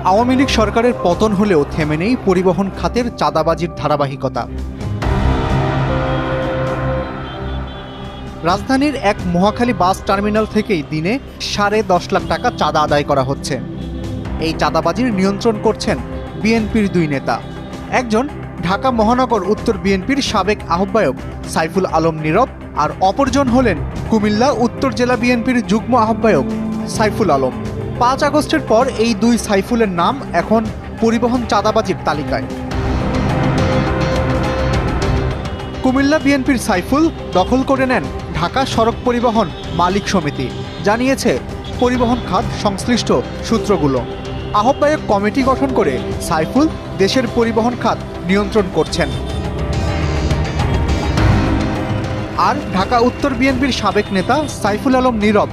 আওয়ামী লীগ সরকারের পতন হলেও থেমে নেই পরিবহন খাতের চাঁদাবাজির ধারাবাহিকতা। রাজধানীর এক মহাখালী বাস টার্মিনাল থেকেই দিনে 10.5 লাখ টাকা চাঁদা আদায় করা হচ্ছে। এই চাঁদাবাজির নিয়ন্ত্রণ করছেন বিএনপির দুই নেতা। একজন ঢাকা মহানগর উত্তর বিএনপির সাবেক আহ্বায়ক সাইফুল আলম নীরব, আর অপরজন হলেন কুমিল্লা উত্তর জেলা বিএনপির যুগ্ম আহ্বায়ক সাইফুল আলম। 5 আগস্টের পর এই দুই সাইফুলের নাম এখন পরিবহন চাঁদাবাজির তালিকায়। কুমিল্লা বিএনপির সাইফুল দখল করে নেন ঢাকা সড়ক পরিবহন মালিক সমিতি, জানিয়েছে পরিবহন খাত সংশ্লিষ্ট সূত্রগুলো। আহ্বায়ক কমিটি গঠন করে সাইফুল দেশের পরিবহন খাত নিয়ন্ত্রণ করছেন। আর ঢাকা উত্তর বিএনপির সাবেক নেতা সাইফুল আলম নীরব